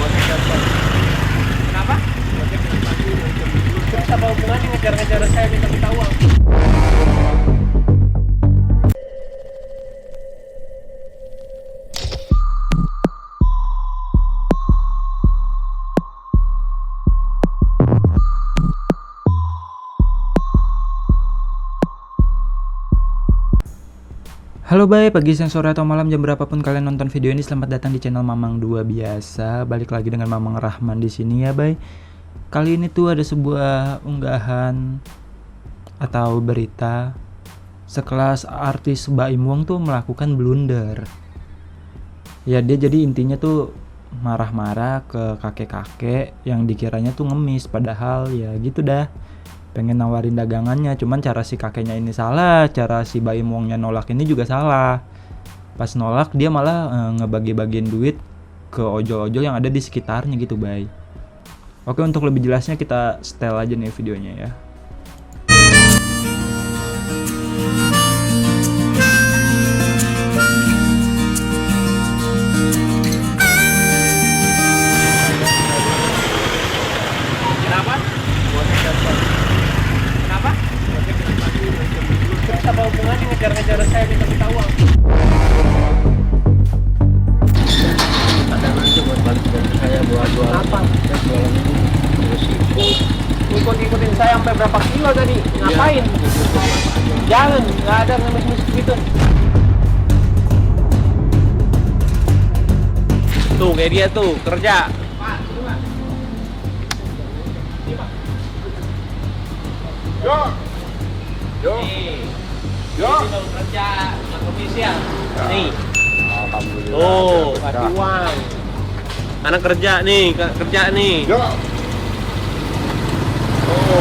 Kenapa? Terus apa hubungannya ngejar-ngejar saya minta uang? Halo bye, pagi, siang, sore, atau malam, jam berapapun kalian nonton video ini, selamat datang di channel Mamang 2 biasa. Balik lagi dengan Mamang Rahman di sini ya bye. Kali ini tuh ada sebuah unggahan atau berita sekelas artis Baim Wong tuh melakukan blunder. Ya dia jadi intinya tuh marah-marah ke kakek-kakek yang dikiranya tuh ngemis, padahal ya gitu dah. Pengen nawarin dagangannya, cuman cara si kakeknya ini salah, cara si Baim Wongnya nolak ini juga salah. Pas nolak dia malah ngebagi-bagiin duit ke ojol-ojol yang ada di sekitarnya gitu bay. Oke, untuk lebih jelasnya kita setel aja nih videonya ya. Kenapa? Kenapa? Terus apa hubungannya ngejar-ngejar saya minta uang? Kadang aja buat balik dari saya buat jualan Apa? saya jualan ini terus Ngikut-ngikutin saya sampai berapa kilo tadi? Ngapain? Jangan, nggak ada ngemis-ngemis gitu. Tuh kayak dia tuh kerja. Nih, ini baru kerja, nggak komisi ya? Nih, alhamdulillah tuh kasih uang. Anak kerja nih, kerja nih. Tuh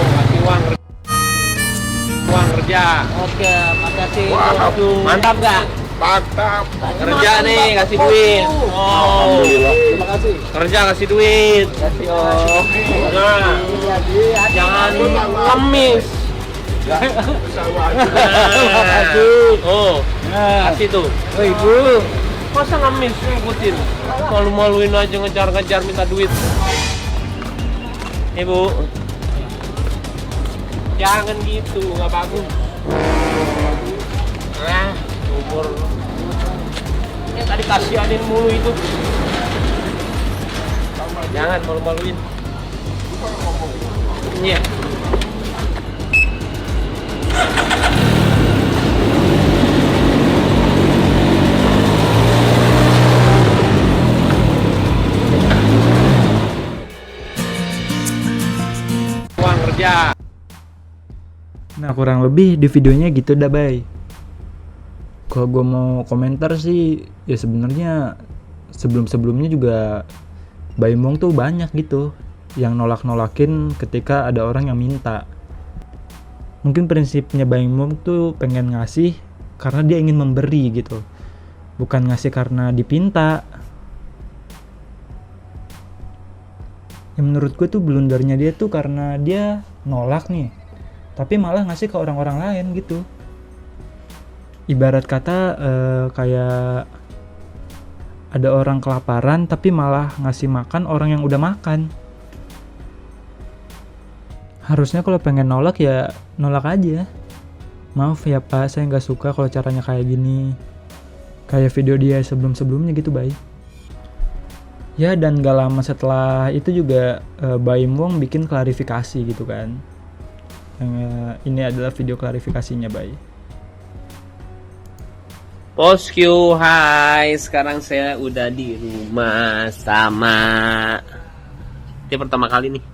kasih uang kerja. Oke, makasih. Waduh, mantap nggak? mantap Kerja nih, kasih duit. Oh, alhamdulillah terima kasih kerja kasih duit. kasih Oh, nah, jangan ngemis. Oh, kasih tuh. Oh ibu, masa ngemis ngikutin? Malu-maluin aja ngejar-ngejar minta duit. Ibu, jangan gitu, nggak bagus. Nah, umur ini tadi kasihanin mulu itu. Jangan malu-maluin. Iya. Uang kerja. Nah kurang lebih di videonya gitu dah bay. Kalau gue mau komentar sih ya sebenarnya sebelum-sebelumnya juga Baim Wong tuh banyak gitu yang nolak-nolakin ketika ada orang yang minta. Mungkin prinsipnya Baim Wong tuh pengen ngasih karena dia ingin memberi gitu, bukan ngasih karena dipinta. Yang menurut gue tuh blundernya dia tuh karena dia nolak nih, tapi malah ngasih ke orang-orang lain gitu. Ibarat kata kayak ada orang kelaparan tapi malah ngasih makan orang yang udah makan. Harusnya kalau pengen nolak ya nolak aja. Maaf ya pak, saya nggak suka kalau caranya kayak gini. Kayak video dia sebelum-sebelumnya gitu bay. Ya dan gak lama setelah itu juga Baim Wong bikin klarifikasi gitu kan. Ini adalah video klarifikasinya bay. Bosku, hai. Sekarang saya udah di rumah sama. Dia pertama kali nih.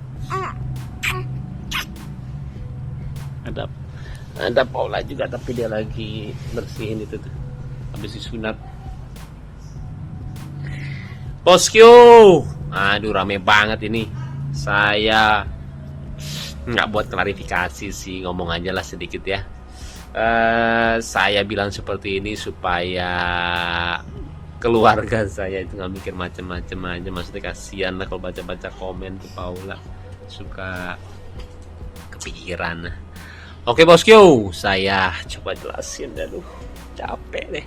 Ada Paula juga, tapi dia lagi bersihin itu tuh. Habis disunat. Bosku, aduh rame banget ini. Saya nggak buat klarifikasi sih, ngomong aja lah sedikit ya. Saya bilang seperti ini supaya keluarga saya itu nggak mikir macem-macem aja. Maksudnya kasihan lah kalau baca-baca komen tuh Paula suka kepikiran. Oke bosku, saya coba jelasin. Aduh, capek deh.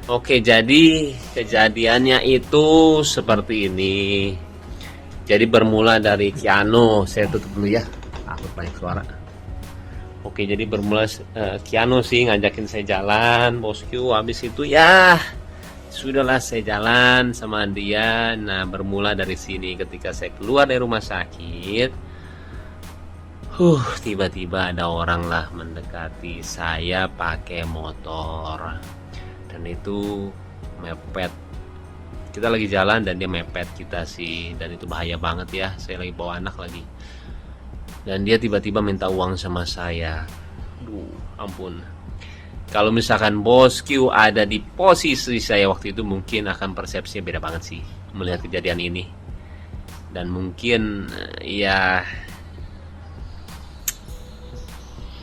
Oke, jadi kejadiannya itu seperti ini. Jadi bermula dari Kiano, saya tutup dulu ya, takut banyak suara. Oke, jadi bermula Kiano sih ngajakin saya jalan, bosku. Habis itu ya sudahlah saya jalan sama dia. Nah, bermula dari sini ketika saya keluar dari rumah sakit. Tiba-tiba ada orang lah mendekati saya pakai motor. Dan itu mepet, kita lagi jalan dan dia mepet kita sih, dan itu bahaya banget ya, saya lagi bawa anak lagi, dan dia tiba-tiba minta uang sama saya. Ampun, kalau misalkan bosku ada di posisi saya waktu itu mungkin akan persepsinya beda banget sih melihat kejadian ini, dan mungkin ya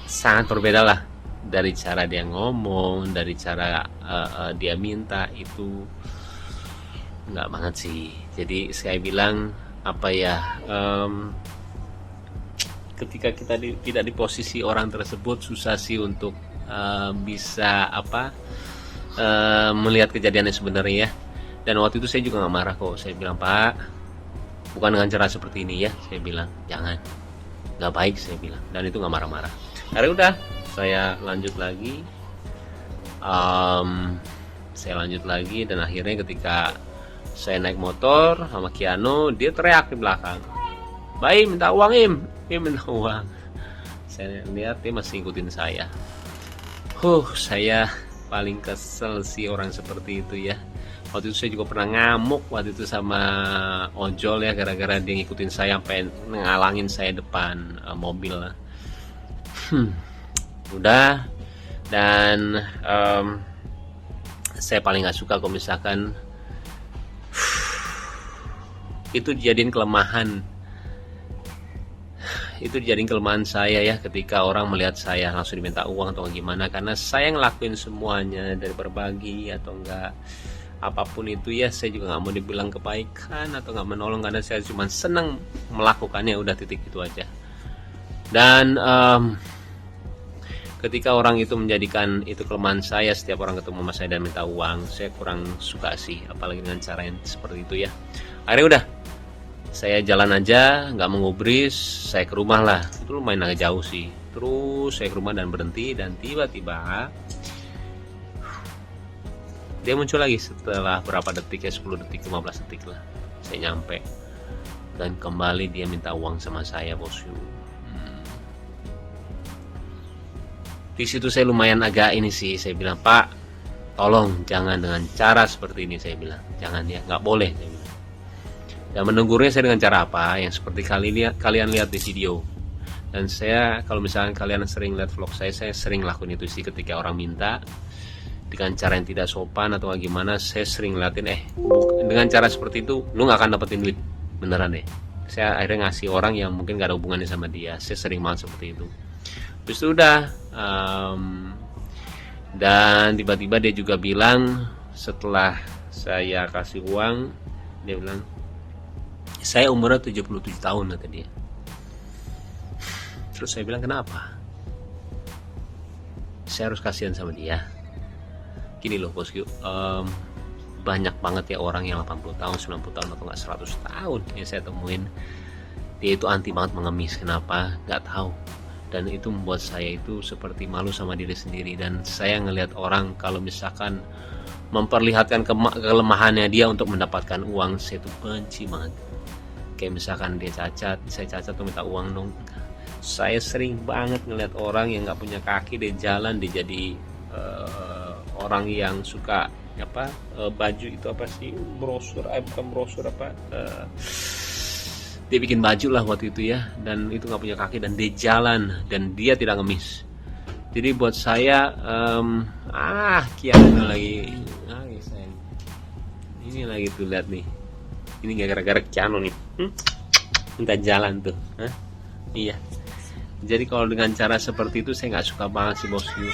sangat berbeda lah dari cara dia ngomong, dari cara dia minta, itu nggak banget sih. Jadi saya bilang apa ya, ketika kita tidak di posisi orang tersebut, susah sih untuk bisa melihat kejadiannya sebenarnya ya. Dan waktu itu saya juga nggak marah kok. Saya bilang, Pak, bukan dengan cara seperti ini ya, saya bilang, jangan, nggak baik, saya bilang. Dan itu nggak marah-marah. Akhirnya udah, saya lanjut lagi, dan akhirnya ketika saya naik motor sama Kiano, dia teriak di belakang, "Baim, minta uang, Im minta uang." Saya lihat dia masih ngikutin saya. Saya paling kesel sih orang seperti itu ya. Waktu itu saya juga pernah ngamuk waktu itu sama ojol ya, gara-gara dia ngikutin saya sampai ngalangin saya depan mobil. Udah, dan saya paling nggak suka kalau misalkan itu dijadiin kelemahan. Itu dijadiin kelemahan saya ya, ketika orang melihat saya langsung diminta uang atau gimana, karena saya ngelakuin semuanya dari berbagi atau enggak apapun itu ya. Saya juga nggak mau dibilang kebaikan atau nggak menolong, karena saya cuma senang melakukannya, udah, titik itu aja. Dan ketika orang itu menjadikan itu kelemahan saya, setiap orang ketemu sama saya dan minta uang, saya kurang suka sih, apalagi dengan cara yang seperti itu ya. Akhirnya udah, saya jalan aja, nggak mengubris, saya ke rumah lah. Itu lumayan agak jauh sih. Terus saya ke rumah dan berhenti, dan tiba-tiba dia muncul lagi setelah berapa detik ya, 10 detik, 15 detik lah. Saya nyampe, dan kembali dia minta uang sama saya, bosku. Di situ saya lumayan agak ini sih, saya bilang, "Pak, tolong jangan dengan cara seperti ini," saya bilang, "jangan ya, nggak boleh," saya bilang. Dan menegurnya saya dengan cara apa, yang seperti kalian lihat di video. Dan saya, kalau misalnya kalian sering lihat vlog saya sering lakuin itu sih. Ketika orang minta dengan cara yang tidak sopan atau gimana, saya sering ngeliatin, dengan cara seperti itu lu nggak akan dapetin duit beneran deh. Saya akhirnya ngasih orang yang mungkin gak ada hubungannya sama dia. Saya sering banget seperti itu. Terus udah, dan tiba-tiba dia juga bilang, setelah saya kasih uang, dia bilang, "Saya umurnya 77 tahun," kata dia. Terus saya bilang, "Kenapa saya harus kasihan sama dia?" Gini loh bosku, banyak banget ya orang yang 80 tahun, 90 tahun atau nggak 100 tahun yang saya temuin, dia itu anti banget mengemis. Kenapa? Nggak tahu. Dan itu membuat saya itu seperti malu sama diri sendiri. Dan saya ngelihat orang kalau misalkan memperlihatkan kelemahannya dia untuk mendapatkan uang, saya itu benci banget. Kayak misalkan dia cacat, saya cacat tuh minta uang dong. Saya sering banget ngelihat orang yang nggak punya kaki, dia jalan, dia jadi orang yang suka baju itu apa sih, brosur, bukan brosur, dia bikin baju lah waktu itu ya, dan itu nggak punya kaki dan dia jalan dan dia tidak ngemis. Jadi buat saya Kiano lagi sayang. Ini lagi tuh, lihat nih, ini gara-gara Kiano nih, minta jalan tuh. Iya, jadi kalau dengan cara seperti itu saya nggak suka banget sih bosku.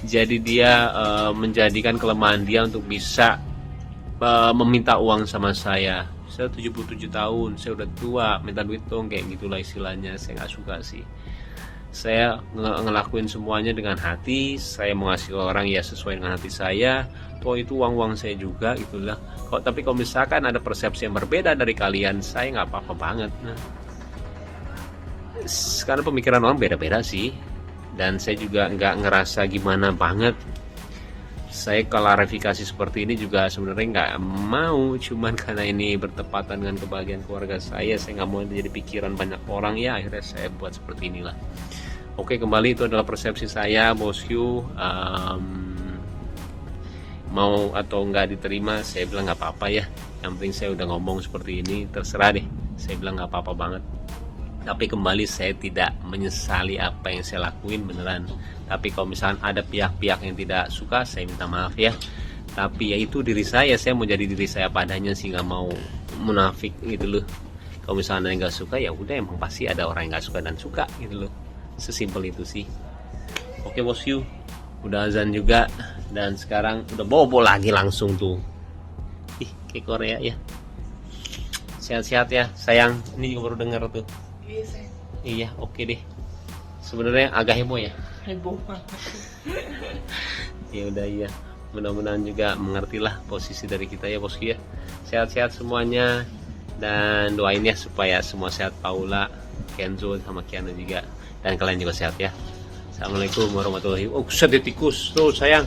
Jadi dia menjadikan kelemahan dia untuk bisa meminta uang sama saya. Saya 77 tahun, saya udah tua, minta duit dong, kayak gitulah istilahnya. Saya nggak suka sih. Saya ngelakuin semuanya dengan hati. Saya mengasihi orang ya sesuai dengan hati saya. Toh itu uang saya juga itulah. Tapi kalau misalkan ada persepsi yang berbeda dari kalian, saya nggak apa-apa banget. Nah, karena pemikiran orang beda-beda sih. Dan saya juga nggak ngerasa gimana banget. Saya klarifikasi seperti ini juga sebenarnya nggak mau, cuman karena ini bertepatan dengan kebahagiaan keluarga saya nggak mau jadi pikiran banyak orang ya, akhirnya saya buat seperti inilah. Oke, kembali itu adalah persepsi saya, bosku. Mau atau nggak diterima, saya bilang nggak apa-apa ya. Yang penting saya udah ngomong seperti ini, terserah deh. Saya bilang nggak apa-apa banget. Tapi kembali saya tidak menyesali apa yang saya lakuin beneran. Tapi kalau misalkan ada pihak-pihak yang tidak suka, saya minta maaf ya. Tapi ya itu diri saya mau jadi diri saya padanya sih, nggak mau munafik gitu loh. Kalau misalnya ada yang nggak suka ya udah, emang pasti ada orang yang nggak suka dan suka gitu loh. Sesimpel itu sih. Oke bosku, udah azan juga dan sekarang udah bobo lagi langsung tuh. Ih, kayak Korea ya. Sehat-sehat ya sayang. Ini juga baru dengar tuh. Iya, oke deh. Sebenarnya agak heboh ya. Heboh banget. Ya udah iya. Mudah-mudahan juga mengertilah posisi dari kita ya bosku ya. Sehat-sehat semuanya dan doain ya supaya semua sehat, Paula, Kenzo sama Kiana juga, dan kalian juga sehat ya. Assalamualaikum warahmatullahi wabarakatuh. Oh, sedih tikus tuh sayang.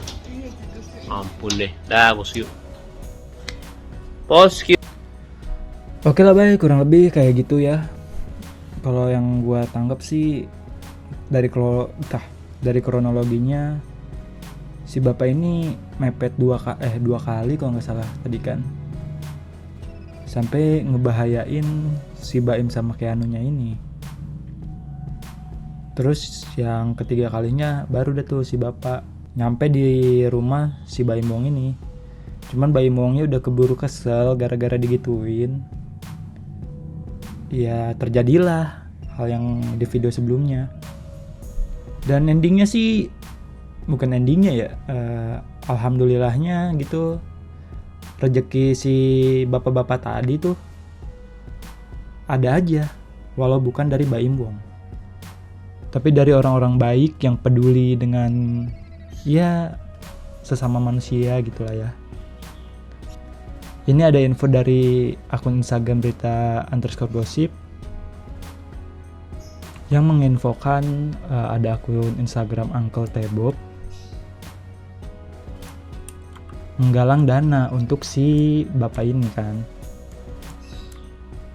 Ampun deh. Dah bosku. Bosku. Oke lah baik, kurang lebih kayak gitu ya. Kalau yang gua tanggap sih dari kronologinya, si bapak ini mepet dua kali kalau nggak salah tadi kan, sampai ngebahayain si Baim sama Keanunya ini. Terus yang ketiga kalinya baru deh tuh si bapak nyampe di rumah si Baim Wong ini. Cuman Baim Wongnya udah keburu kesel gara-gara digituin. Ya terjadilah hal yang di video sebelumnya. Dan endingnya sih, bukan endingnya ya, alhamdulillahnya gitu, rezeki si bapak-bapak tadi tuh ada aja, walau bukan dari Baim Wong, tapi dari orang-orang baik yang peduli dengan ya sesama manusia gitulah ya. Ini ada info dari akun Instagram berita_gosip yang menginfokan ada akun Instagram Uncle Tebob menggalang dana untuk si bapak ini kan.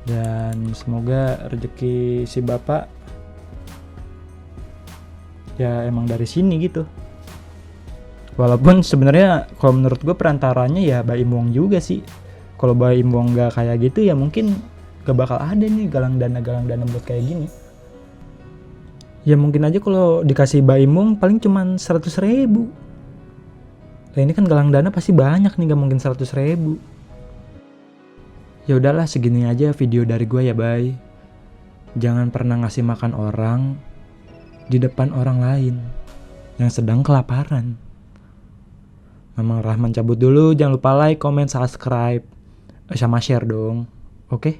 Dan semoga rezeki si bapak ya emang dari sini gitu. Walaupun sebenarnya kalau menurut gue perantaranya ya Baim Wong juga sih. Kalau Baim Wong gak kayak gitu ya mungkin gak bakal ada nih galang dana buat kayak gini. Ya mungkin aja kalau dikasih Baim Wong paling cuman 100.000. Nah ini kan galang dana pasti banyak nih, gak mungkin 100.000. Ya udahlah, segini aja video dari gue ya bye. Jangan pernah ngasih makan orang di depan orang lain yang sedang kelaparan. Mamang Rahman cabut dulu, jangan lupa like, comment, subscribe, sama share dong. Oke?